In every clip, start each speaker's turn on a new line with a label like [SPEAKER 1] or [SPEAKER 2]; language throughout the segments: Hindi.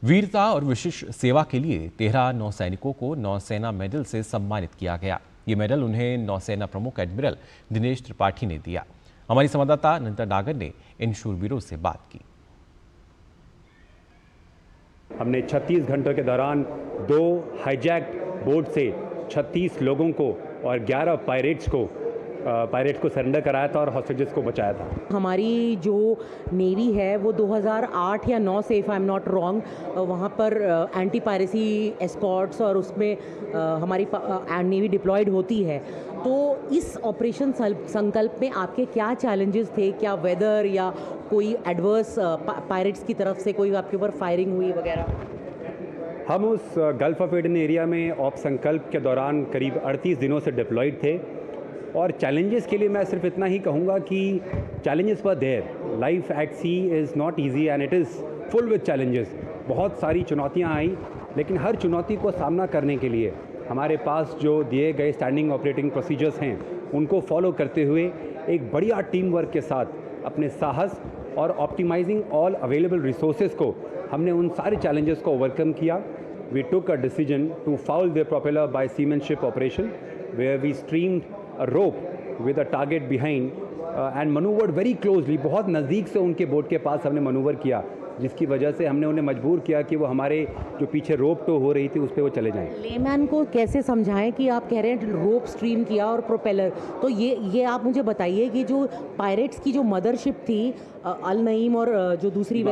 [SPEAKER 1] वीरता और विशिष्ट सेवा के लिए 13 नौसैनिकों को नौसेना मेडल से सम्मानित किया गया। ये मेडल उन्हें नौसेना प्रमुख एडमिरल दिनेश त्रिपाठी ने दिया। हमारी संवाददाता अनंता नागर ने इन शूरवीरों से बात की।
[SPEAKER 2] हमने 36 घंटों के दौरान 2 हाईजैक्ड बोट से 36 लोगों को और 11 पायरेट्स को सरेंडर कराया था और हॉस्टेजेस को बचाया था।
[SPEAKER 3] हमारी जो नेवी है वो 2008 या 9 से, if I am not wrong, वहाँ पर एंटी पायरेसी एस्कॉर्ट्स और उसमें हमारी नेवी डिप्लॉयड होती है। तो इस ऑपरेशन संकल्प में आपके क्या चैलेंजेस थे? क्या वेदर या कोई एडवर्स पायरेट्स की तरफ से कोई आपके ऊपर फायरिंग हुई वगैरह?
[SPEAKER 2] हम उस गल्फ ऑफ एडन एरिया में ऑप संकल्प के दौरान करीब 38 दिनों से डिप्लॉयड थे और चैलेंजेस के लिए मैं सिर्फ इतना ही कहूँगा कि challenges were there. Life at sea is not easy and it is full with challenges. बहुत सारी चुनौतियाँ आई, लेकिन हर चुनौती को सामना करने के लिए हमारे पास जो दिए गए स्टैंडिंग ऑपरेटिंग प्रोसीजर्स हैं उनको फॉलो करते हुए एक बढ़िया टीम वर्क के साथ अपने साहस और ऑप्टिमाइजिंग ऑल अवेलेबल रिसोर्सेज को हमने उन सारे चैलेंजेस को ओवरकम किया। We took a decision to foul their propeller by seamanship operation, where we streamed a rope with a target behind and maneuvered very closely। बहुत नज़दीक से उनके बोट के पास हमने मनूवर किया, जिसकी वजह से हमने उन्हें मजबूर किया कि वो हमारे जो पीछे रोप टो हो रही थी उस पर वो चले जाएं।
[SPEAKER 3] लेमैन को कैसे समझाएं कि आप कह रहे हैं रोप स्ट्रीम किया और प्रोपेलर, तो ये आप मुझे बताइए कि जो पायरेट्स की जो मदरशिप थी अल नईम और जो दूसरी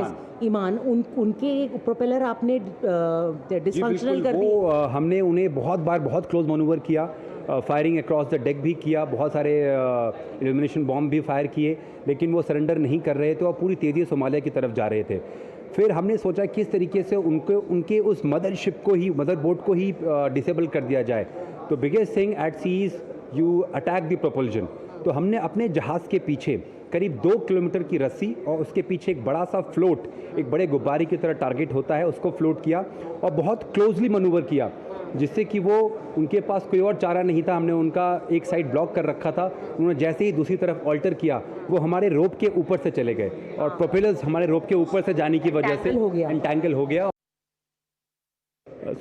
[SPEAKER 3] ईमान, उनके प्रोपेलर आपने डिसफंक्शनल कर दी।
[SPEAKER 2] हमने उन्हें बहुत बार बहुत क्लोज मनूवर किया, फायरिंग अक्रॉस द डेक भी किया, बहुत सारे इल्यूमिनेशन बॉम्ब भी फायर किए, लेकिन वो सरेंडर नहीं कर रहे थे और पूरी तेज़ी से सोमालिया की तरफ जा रहे थे। फिर हमने सोचा किस तरीके से उनके उस मदरशिप को ही, मदर बोट को ही डिसेबल कर दिया जाए। तो biggest thing at sea is you attack the propulsion. तो हमने अपने जहाज़ के पीछे करीब 2 किलोमीटर की रस्सी और उसके पीछे एक बड़ा सा फ्लोट, एक बड़े गुब्बारे की तरह टारगेट होता है, उसको फ्लोट किया और बहुत क्लोजली मनूवर किया, जिससे कि वो उनके पास कोई और चारा नहीं था। हमने उनका एक साइड ब्लॉक कर रखा था, उन्होंने जैसे ही दूसरी तरफ ऑल्टर किया वो हमारे रोप के ऊपर से चले गए और प्रोपेलर्स हमारे रोप के ऊपर से जाने की वजह से एंटैंगल हो गया।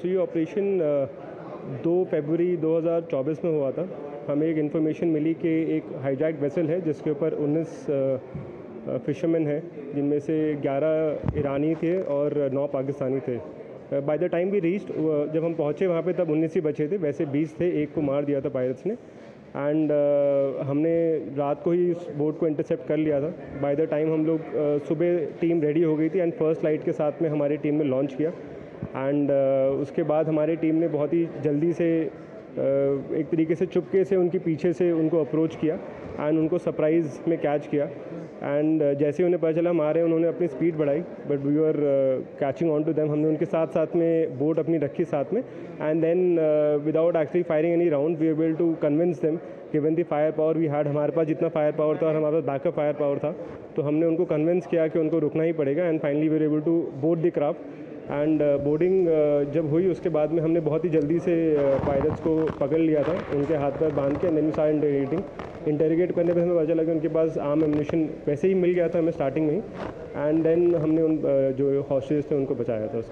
[SPEAKER 4] ये ऑपरेशन 2 फरवरी 2024 में हुआ था। हमें एक इन्फॉर्मेशन मिली कि एक हाईजैक वेसल है जिसके ऊपर 19 फिशरमैन हैं, जिनमें से 11 ईरानी थे और 9 पाकिस्तानी थे। By the time we reached, जब हम पहुँचे वहाँ पे तब 19 ही बचे थे। वैसे 20 थे, एक को मार दिया था पायरेट्स ने। एंड हमने रात को ही उस बोट को इंटरसेप्ट कर लिया था। बाय द टाइम हम लोग सुबह टीम रेडी हो गई थी एंड फर्स्ट लाइट के साथ में हमारी टीम ने लॉन्च किया। एंड उसके बाद हमारी टीम ने बहुत ही जल्दी से एक तरीके से चुपके से उनके पीछे से उनको अप्रोच किया एंड उनको सरप्राइज़ में कैच किया। एंड जैसे उन्हें पता चला हम आ रहे हैं, उन्होंने अपनी स्पीड बढ़ाई, but we are catching on to them. हमने उनके साथ में बोट अपनी रखी साथ में, and then without actually firing any round we able to convince them given the fire power we had. हमारे पास जितना फायर पावर था और हमारे पास बैकअप फायर पावर था, तो हमने उनको कन्विंस किया कि उनको रुकना ही पड़ेगा। And finally we are able to board the craft. And boarding जब हुई उसके बाद में हमने बहुत ही जल्दी से पायरेट्स को पकड़ लिया था, उनके हाथ पैर बांध के। एंड देन स्टार्ट इंटेरोगेट करने पे हमें पता चला कि उनके पास आर्म एम्यूनिशन वैसे ही मिल गया था हमें स्टार्टिंग में ही। एंड देन हमने उन जो हॉस्टेज थे उनको बचाया था उसके